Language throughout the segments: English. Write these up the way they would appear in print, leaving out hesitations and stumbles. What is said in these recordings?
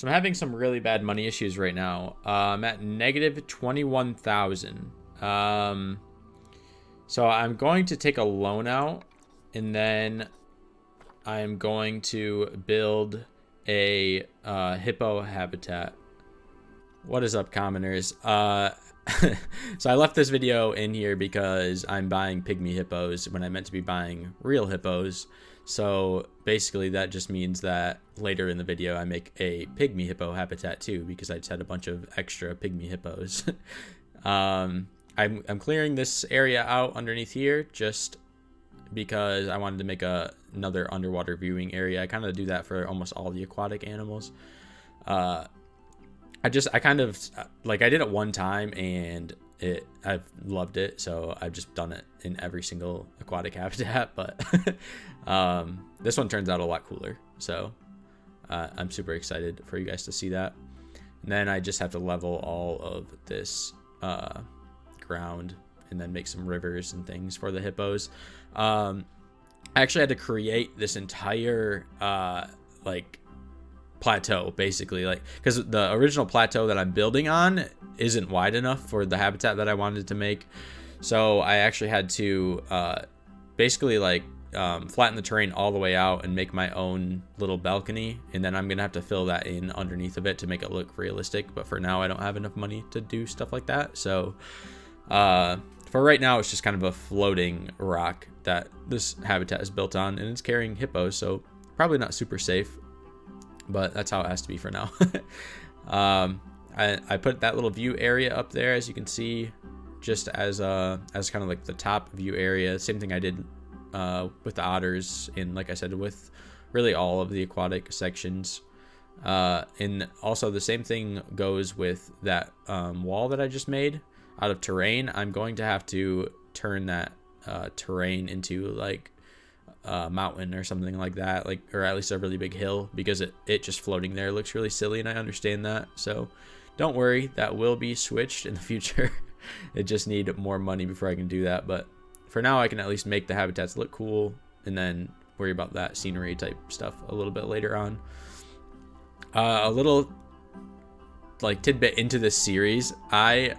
So I'm having some really bad money issues right now. I'm at negative 21,000. So I'm going to take a loan out, and then I'm going to build a hippo habitat. What is up, commoners? So I left this video in here because I'm buying pygmy hippos when I meant to be buying real hippos. So basically that just means that later in the video I make a pygmy hippo habitat too, because I just had a bunch of extra pygmy hippos. I'm clearing this area out underneath here just because I wanted to make another underwater viewing area. I kind of do that for almost all the aquatic animals. I kind of like, I did it one time and I've loved it, so I've just done it in every single aquatic habitat. But this one turns out a lot cooler, so I'm super excited for you guys to see that. And then I just have to level all of this ground and then make some rivers and things for the hippos. I actually had to create this entire like plateau, basically, like, because the original plateau that I'm building on isn't wide enough for the habitat that I wanted to make. So I actually had to basically like flatten the terrain all the way out and make my own little balcony, and then I'm gonna have to fill that in underneath of it to make it look realistic. But for now I don't have enough money to do stuff like that, so for right now it's just kind of a floating rock that this habitat is built on, and it's carrying hippos, so probably not super safe, but that's how it has to be for now. I put that little view area up there, as you can see, just as kind of like the top view area. Same thing I did with the otters, and like I said, with really all of the aquatic sections. And also the same thing goes with that wall that I just made out of terrain. I'm going to have to turn that terrain into like mountain or something like that, like, or at least a really big hill, because it just floating there looks really silly, and I understand that. So don't worry, that will be switched in the future. It just need more money before I can do that, but for now I can at least make the habitats look cool and then worry about that scenery type stuff a little bit later on. A little like tidbit into this series, I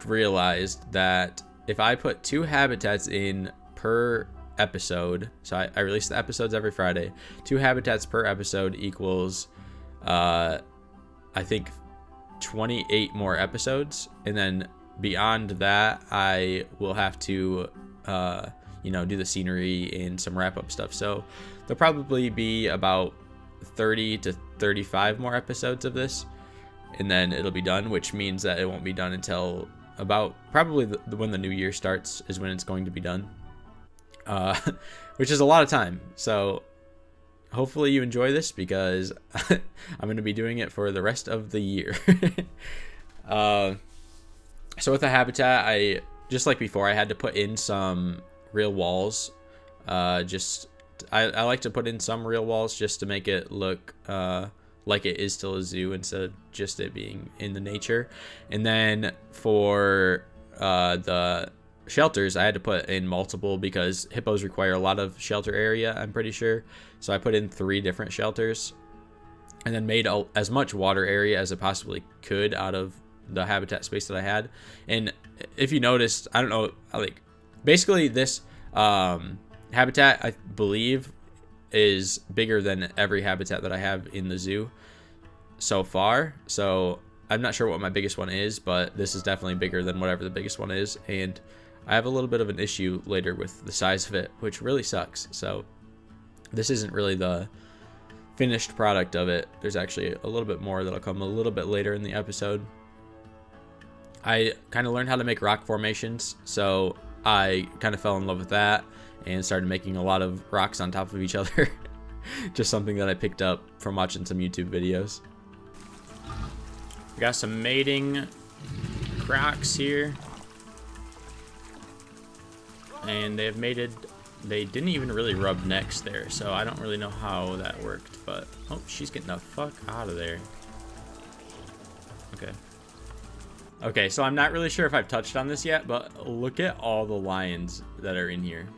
realized that if I put 2 habitats in per episode, so I release the episodes every Friday, 2 habitats per episode equals I think 28 more episodes, and then beyond that I will have to do the scenery and some wrap-up stuff. So there'll probably be about 30 to 35 more episodes of this, and then it'll be done, which means that it won't be done until about probably when the new year starts is when it's going to be done. Which is a lot of time. So hopefully you enjoy this, because I'm going to be doing it for the rest of the year. So with the habitat, I just like before, I had to put in some real walls. I like to put in some real walls just to make it look like it is still a zoo instead of just it being in the nature. And then for the shelters, I had to put in multiple, because hippos require a lot of shelter area, I'm pretty sure. So I put in 3 different shelters, and then made as much water area as I possibly could out of the habitat space that I had. And if you noticed, I don't know, like, basically this habitat, I believe, is bigger than every habitat that I have in the zoo so far. So I'm not sure what my biggest one is, but this is definitely bigger than whatever the biggest one is. And I have a little bit of an issue later with the size of it, which really sucks. So this isn't really the finished product of it. There's actually a little bit more that'll come a little bit later in the episode. I kind of learned how to make rock formations, so I kind of fell in love with that and started making a lot of rocks on top of each other. Just something that I picked up from watching some YouTube videos. We got some mating crocs here, and they've mated. They didn't even really rub necks there, so I don't really know how that worked, but oh, she's getting the fuck out of there. Okay, so I'm not really sure if I've touched on this yet, but look at all the lions that are in here.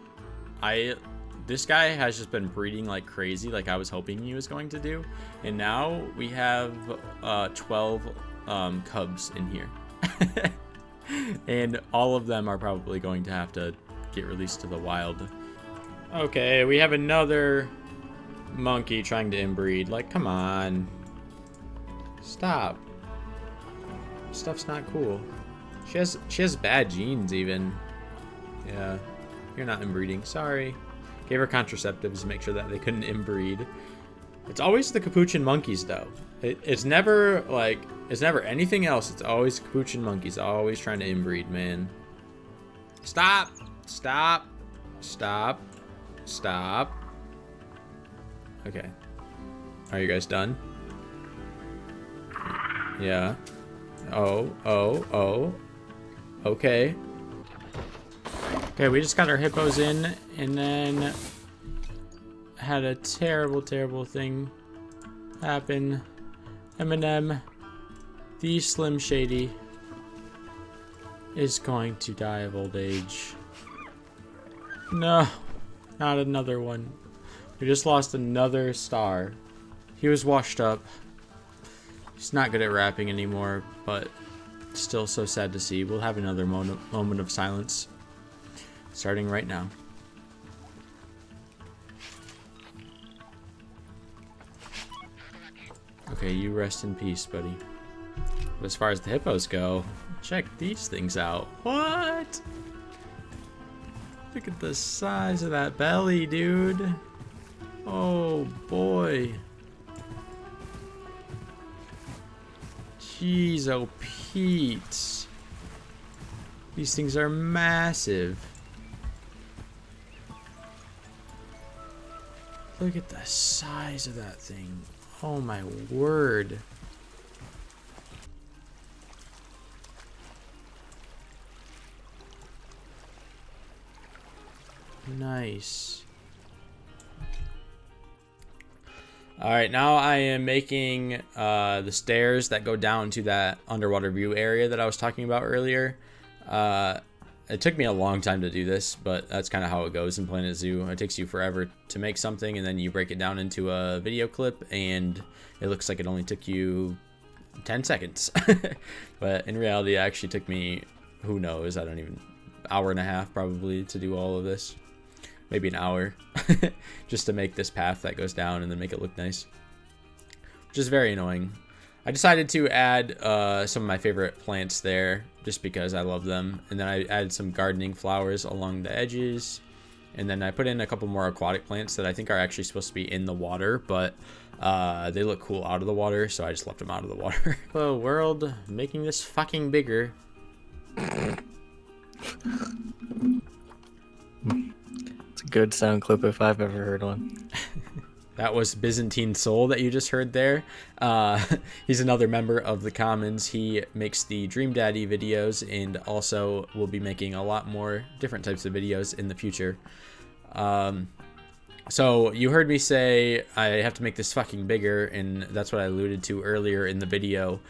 I this guy has just been breeding like crazy, like I was hoping he was going to do. And now we have 12 cubs in here. And all of them are probably going to have to get released to the wild. Okay, we have another monkey trying to inbreed. Like, come on. Stop. Stuff's not cool. She has bad genes even. Yeah. You're not inbreeding. Sorry. Gave her contraceptives to make sure that they couldn't inbreed. It's always the capuchin monkeys though. It's never anything else. It's always capuchin monkeys always trying to inbreed, man. Stop. Stop. Stop. Stop. Okay. Are you guys done? Yeah. Oh. Okay. Okay, we just got our hippos in, and then had a terrible thing happen. Eminem, the Slim Shady, is going to die of old age. No, not another one. We just lost another star. He was washed up. He's not good at rapping anymore, but still so sad to see. We'll have another moment of silence starting right now. Okay, you rest in peace, buddy. But as far as the hippos go, check these things out. What? Look at the size of that belly, dude. Oh boy. Jeez, oh Pete. These things are massive. Look at the size of that thing. Oh my word. Nice. Alright, now I am making the stairs that go down to that underwater view area that I was talking about earlier. It took me a long time to do this, but that's kind of how it goes in Planet Zoo. It takes you forever to make something, and then you break it down into a video clip, and it looks like it only took you 10 seconds. But in reality, it actually took me, who knows, I don't even, hour and a half probably to do all of this. Maybe an hour. Just to make this path that goes down and then make it look nice. Which is very annoying. I decided to add some of my favorite plants there just because I love them. And then I added some gardening flowers along the edges. And then I put in a couple more aquatic plants that I think are actually supposed to be in the water, but they look cool out of the water, so I just left them out of the water. Hello world, making this fucking bigger. It's a good sound clip if I've ever heard one. That was Byzantine Soul that you just heard there. He's another member of the Commons. He makes the Dream Daddy videos and also will be making a lot more different types of videos in the future. So you heard me say I have to make this fucking bigger, and that's what I alluded to earlier in the video.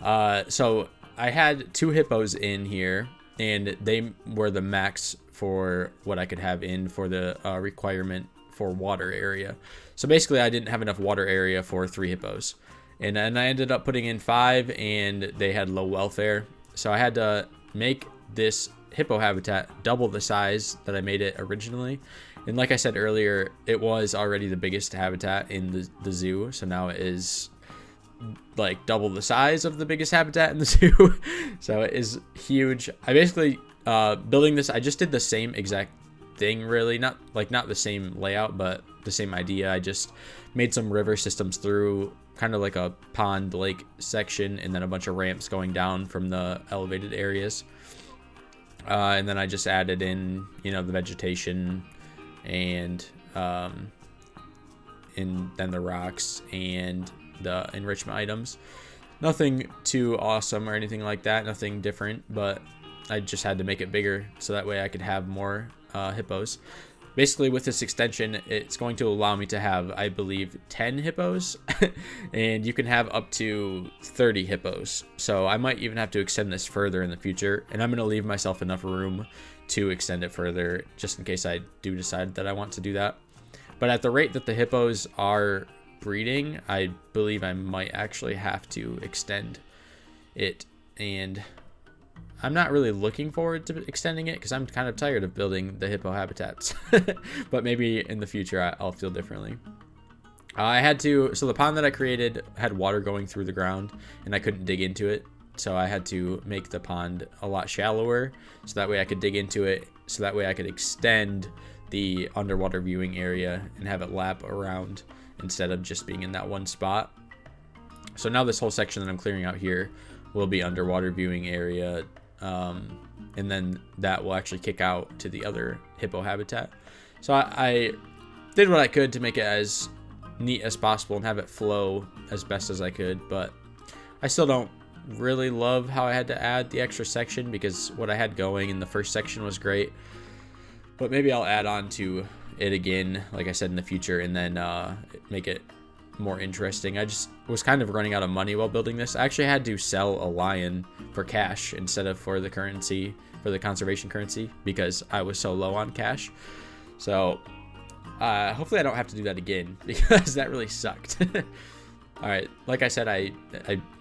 So I had 2 hippos in here, and they were the max for what I could have in for the requirement for water area. So basically I didn't have enough water area for 3 hippos, and then I ended up putting in 5, and they had low welfare, so I had to make this hippo habitat double the size that I made it originally. And like I said earlier, it was already the biggest habitat in the zoo, so now it is like double the size of the biggest habitat in the zoo. So it is huge. I basically building this, I just did the same exact thing, really, not the same layout, but the same idea. I just made some river systems through, kind of like a pond lake section, and then a bunch of ramps going down from the elevated areas, and then I just added in, you know, the vegetation and then the rocks and the enrichment items. Nothing too awesome or anything like that, nothing different, but I just had to make it bigger so that way I could have more hippos. Basically, with this extension, it's going to allow me to have, I believe, 10 hippos, and you can have up to 30 hippos. So I might even have to extend this further in the future, and I'm going to leave myself enough room to extend it further just in case I do decide that I want to do that. But at the rate that the hippos are breeding, I believe I might actually have to extend it. And I'm not really looking forward to extending it because I'm kind of tired of building the hippo habitats. But maybe in the future I'll feel differently. So the pond that I created had water going through the ground and I couldn't dig into it. So I had to make the pond a lot shallower so that way I could dig into it, so that way I could extend the underwater viewing area and have it lap around instead of just being in that one spot. So now this whole section that I'm clearing out here will be underwater viewing area, and then that will actually kick out to the other hippo habitat. So I did what I could to make it as neat as possible and have it flow as best as I could, but I still don't really love how I had to add the extra section because what I had going in the first section was great. But maybe I'll add on to it again, like I said, in the future, and then make it more interesting. I just was kind of running out of money while building this. I actually had to sell a lion for cash instead of for the currency, for the conservation currency, because I was so low on cash. So hopefully I don't have to do that again because that really sucked. All right, like I said,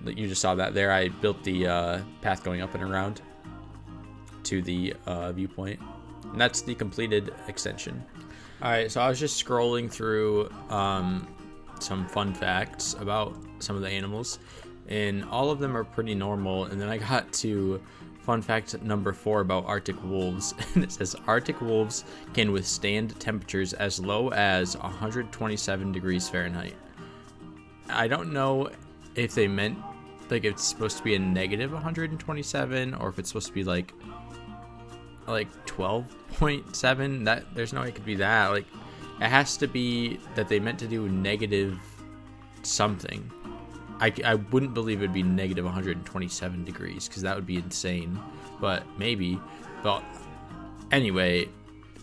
you just saw that there. I built the path going up and around to the viewpoint, and that's the completed extension. All right, so I was just scrolling through some fun facts about some of the animals, and all of them are pretty normal. And then I got to fun fact number 4 about Arctic wolves, and it says Arctic wolves can withstand temperatures as low as 127 degrees Fahrenheit. I don't know if they meant like it's supposed to be a negative 127 or if it's supposed to be like 12.7. That there's no way it could be that. Like it has to be that they meant to do negative something. I wouldn't believe it'd be negative 127 degrees because that would be insane, but maybe. But anyway,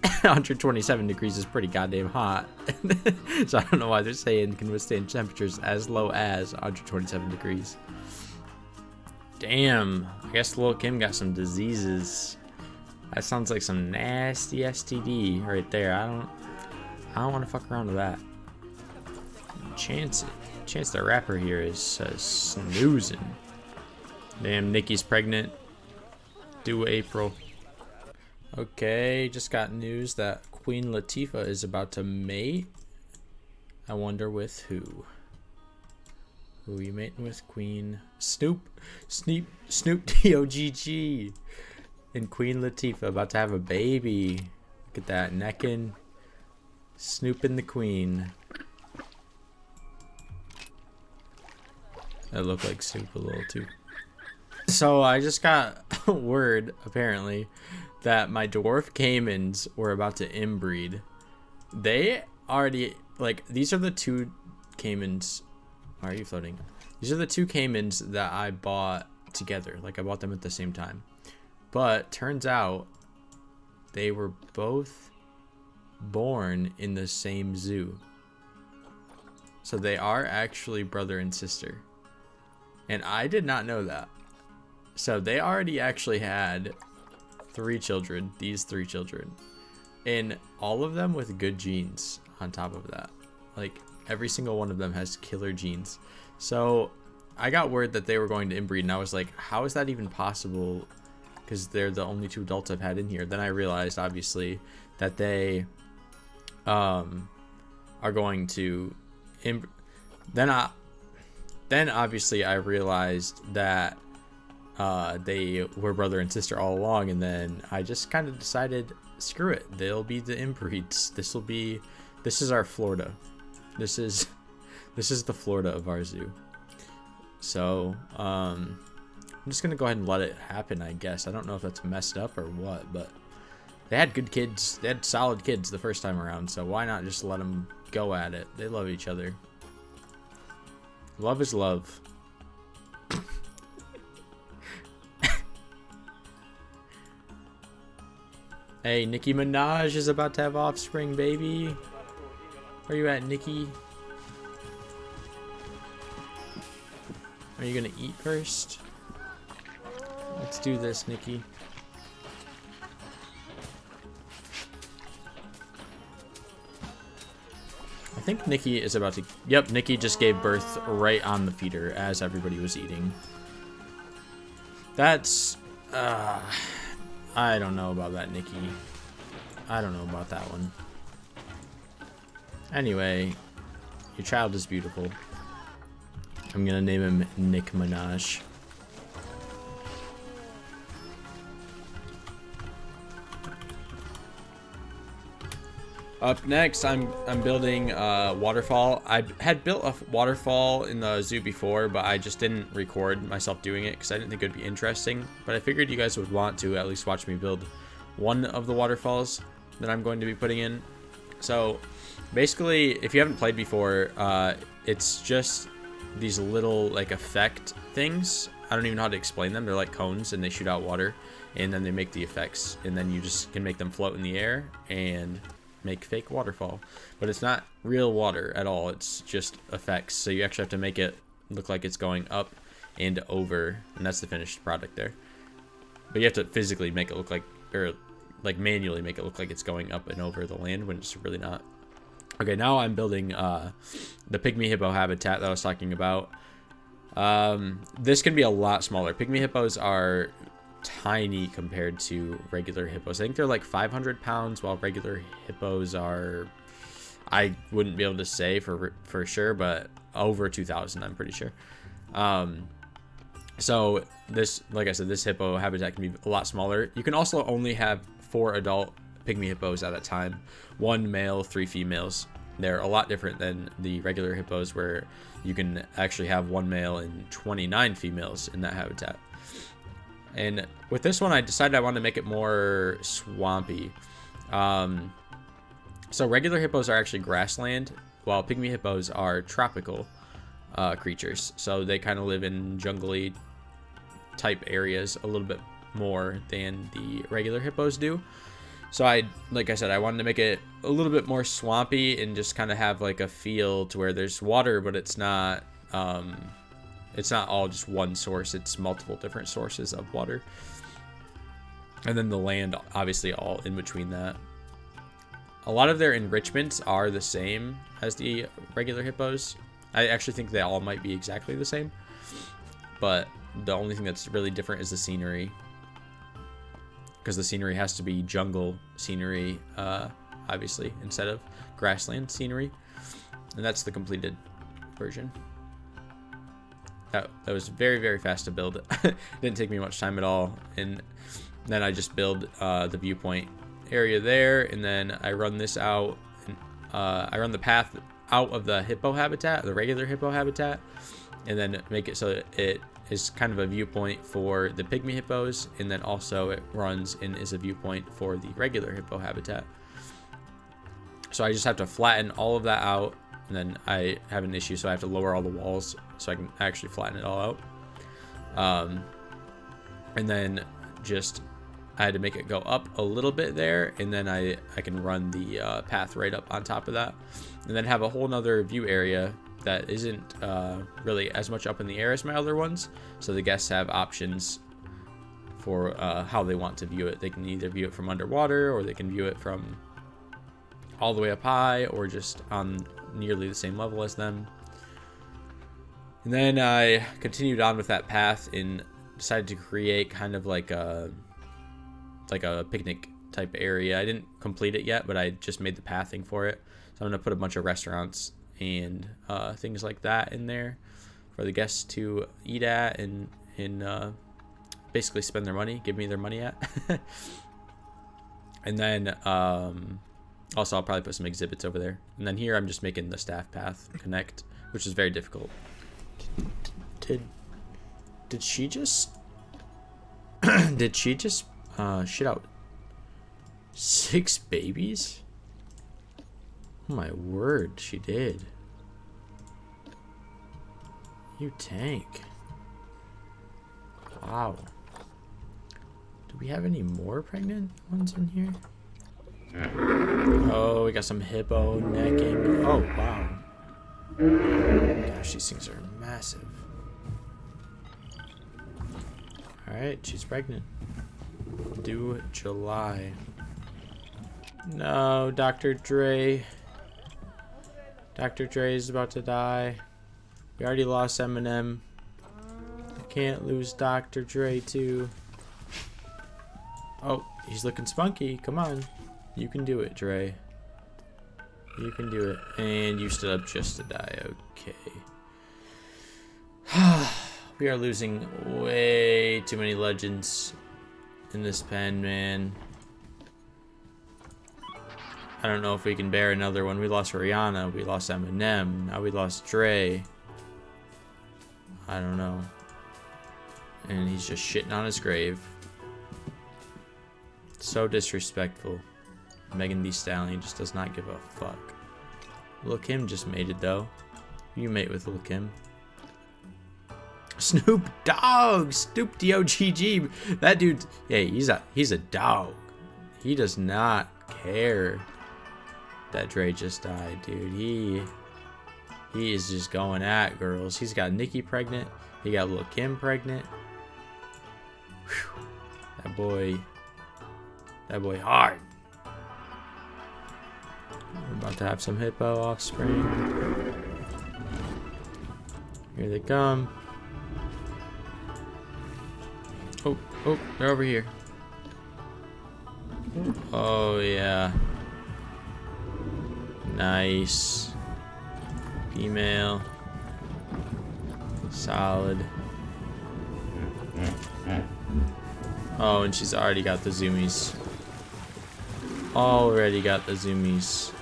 127 degrees is pretty goddamn hot. So I don't know why they're saying can withstand temperatures as low as 127 degrees. Damn, I guess little Kim got some diseases. That sounds like some nasty STD right there. I don't want to fuck around with that. Chance the Rapper here is snoozing. Damn, Nikki's pregnant. Due April. Okay, just got news that Queen Latifah is about to mate. I wonder with who. Who are you mating with? Queen Snoop Dogg and Queen Latifah about to have a baby. Look at that, necking Snoop and the Queen. That looked like Snoop a little too. So I just got word apparently that my dwarf caimans were about to inbreed. They already, like, these are the 2 caimans. Why are you floating? These are the 2 caimans that I bought together. Like, I bought them at the same time. But turns out they were both born in the same zoo. So they are actually brother and sister. And I did not know that. So they already actually had 3 children, these 3 children, and all of them with good genes on top of that. Like every single one of them has killer genes. So I got word that they were going to inbreed, and I was like, how is that even possible? Because they're the only 2 adults I've had in here. Then I realized, obviously, that they are going to then obviously I realized that they were brother and sister all along, and then I just kind of decided, screw it, they'll be the inbreeds. This is our Florida. This is the Florida of our zoo. So I'm just gonna go ahead and let it happen, I guess. I don't know if that's messed up or what, but they had good kids. They had solid kids the first time around, so why not just let them go at it? They love each other. Love is love. Hey, Nicki Minaj is about to have offspring, baby. Where you at, Nicki? Are you gonna eat first? Let's do this, Nicki. think Nikki is about to... Yep, Nikki just gave birth right on the feeder as everybody was eating. That's... I don't know about that, Nikki. I don't know about that one. Anyway, your child is beautiful. I'm gonna name him Nick Minaj. Up next, I'm building Waterfall. I had built a Waterfall in the zoo before, but I just didn't record myself doing it because I didn't think it would be interesting. But I figured you guys would want to at least watch me build one of the waterfalls that I'm going to be putting in. So basically, if you haven't played before, it's just these little like effect things. I don't even know how to explain them. They're like cones and they shoot out water, and then they make the effects, and then you just can make them float in the air and make fake waterfall. But it's not real water at all. It's just effects. So you actually have to make it look like it's going up and over, and that's the finished product there. But you have to physically make it look like, or like manually make it look like it's going up and over the land when it's really not. Okay, now I'm building the Pygmy Hippo habitat that I was talking about. This can be a lot smaller. Pygmy Hippos are tiny compared to regular hippos. I think they're like 500 pounds, while regular hippos are, I wouldn't be able to say for sure, but over 2,000, I'm pretty sure. So this, like I said, this hippo habitat can be a lot smaller. You can also only have 4 adult Pygmy hippos at a time, 1 male, 3 females. They're a lot different than the regular hippos, where you can actually have 1 male and 29 females in that habitat. And with this one, I decided I wanted to make it more swampy. So regular hippos are actually grassland, while Pygmy hippos are tropical creatures. So they kind of live in jungly type areas a little bit more than the regular hippos do. So like I said, I wanted to make it a little bit more swampy and just kind of have like a feel to where there's water, but it's not all just one source. It's multiple different sources of water. And then the land, obviously, all in between that. A lot of their enrichments are the same as the regular hippos. I actually think they all might be exactly the same. But the only thing that's really different is the scenery. Because the scenery has to be jungle scenery, obviously, instead of grassland scenery. And that's the completed version. That was very, very fast to build. Didn't take me much time at all. And then I just build the viewpoint area there, and then I run this out. And, I run the path out of the hippo habitat, the regular hippo habitat, and then make it so that it is kind of a viewpoint for the Pygmy hippos, and then also it runs and is a viewpoint for the regular hippo habitat. So I just have to flatten all of that out, and then I have an issue, so I have to lower all the walls so I can actually flatten it all out. And then just I had to make it go up a little bit there, and then I can run the path right up on top of that, and then have a whole nother view area that isn't really as much up in the air as my other ones, so the guests have options for how they want to view it. They can either view it from underwater, or they can view it from all the way up high, or just on nearly the same level as them. And then I continued on with that path and decided to create kind of like a picnic type area. I didn't complete it yet, but I just made the pathing for it. So I'm gonna put a bunch of restaurants and things like that in there for the guests to eat at and basically spend their money, give me their money at. And then also I'll probably put some exhibits over there. And then here I'm just making the staff path connect, which is very difficult. Did she just shit out 6 babies? Oh my word, she did. You tank. Wow. Do we have any more pregnant ones in here? Oh, we got some hippo necking. Oh, wow. Gosh, these things are massive. Alright, she's pregnant. Due July. No, Dr. Dre. Dr. Dre is about to die. We already lost Eminem. I can't lose Dr. Dre too. Oh, he's looking spunky. Come on. You can do it, Dre. You can do it. And you stood up just to die. Okay. We are losing way too many legends in this pen, man. I don't know if we can bear another one. We lost Rihanna. We lost Eminem. Now we lost Dre. I don't know. And he's just shitting on his grave. So disrespectful. Megan Thee Stallion just does not give a fuck. Lil Kim just mated though. You mate with Lil Kim. Snoop Dogg! Snoop D-O-G-G. That dude, hey, he's a dog. He does not care that Dre just died, dude. He is just going at girls. He's got Nicki pregnant. He got Lil Kim pregnant. Whew. That boy hard. We're about to have some Hippo offspring. Here they come. Oh, they're over here. Oh, yeah. Nice. Female. Solid. Oh, and she's already got the zoomies. Already got the zoomies.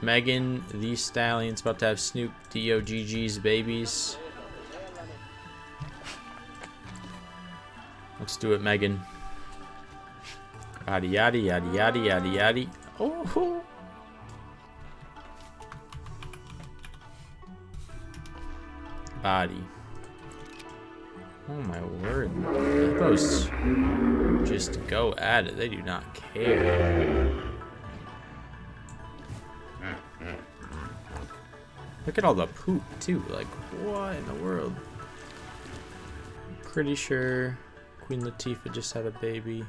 Megan Thee Stallion's about to have Snoop D-O-G-G's babies. Let's do it, Megan. Yaddy yaddy yaddy yaddy yaddy yaddy. Oh. Body. Oh my word. Hippos just go at it. They do not care. Look at all the poop too. Like, what in the world? Pretty sure Queen Latifah just had a baby.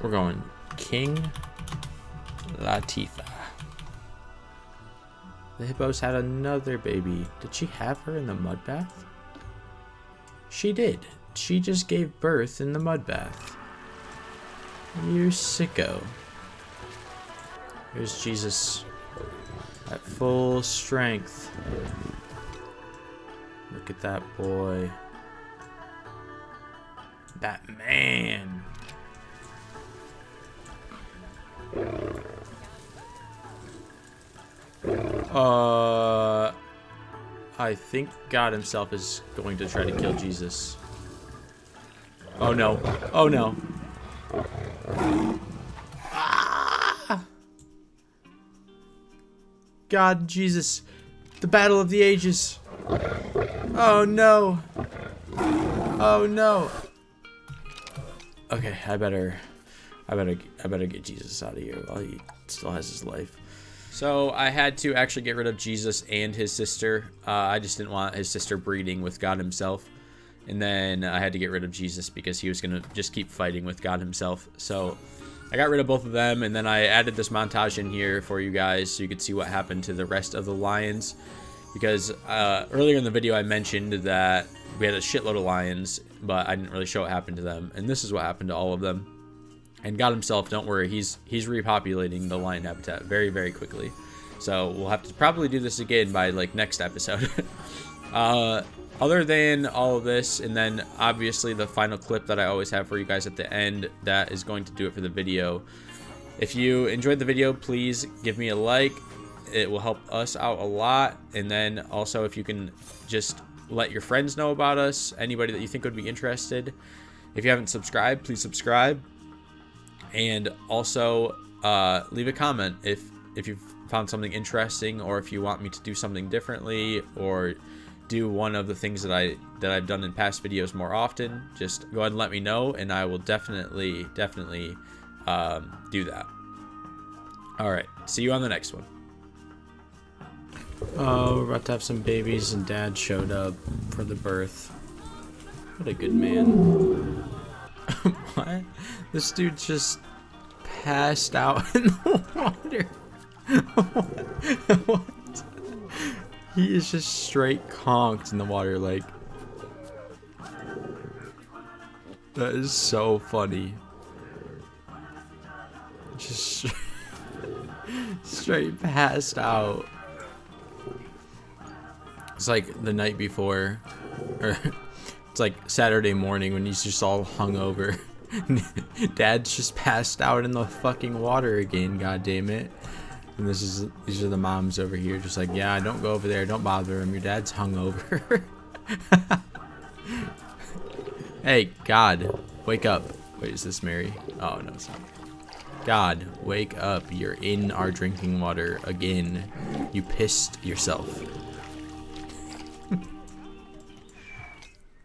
We're going King Latifah. The hippos had another baby. Did she have her in the mud bath? She did. She just gave birth in the mud bath. You sicko. Here's Jesus at full strength. Look at that boy. That man. I think God himself is going to try to kill Jesus. Oh no. Oh no. Ah! God, Jesus. The battle of the ages. Oh no. Oh no. Okay, I better get Jesus out of here while he still has his life. So I had to actually get rid of Jesus and his sister. I just didn't want his sister breeding with God himself. And then I had to get rid of Jesus because he was going to just keep fighting with God himself. So I got rid of both of them. And then I added this montage in here for you guys so you could see what happened to the rest of the lions. Because earlier in the video I mentioned that we had a shitload of lions, but I didn't really show what happened to them. And this is what happened to all of them. And God himself, don't worry, he's repopulating the lion habitat very, very quickly. So we'll have to probably do this again by like next episode. Other than all of this, and then obviously the final clip that I always have for you guys at the end, that is going to do it for the video. If you enjoyed the video, please give me a like. It will help us out a lot. And then also if you can just let your friends know about us, anybody that you think would be interested. If you haven't subscribed, please subscribe. And also leave a comment if you've found something interesting, or if you want me to do something differently, or do one of the things that I've done in past videos more often. Just go ahead and let me know, and I will definitely do that. All right, see you on the next one. Oh, we're about to have some babies, and Dad showed up for the birth. What a good man. What? This dude just passed out in the water. What? He is just straight conked in the water, like. That is so funny. Just straight passed out. It's like the night before, or it's like Saturday morning when he's just all hungover. Dad's just passed out in the fucking water again. God damn it! And these are the moms over here, just like, yeah, don't go over there, don't bother him. Your dad's hungover. Hey, God, wake up. Wait, is this Mary? Oh no, it's not. God, wake up! You're in our drinking water again. You pissed yourself.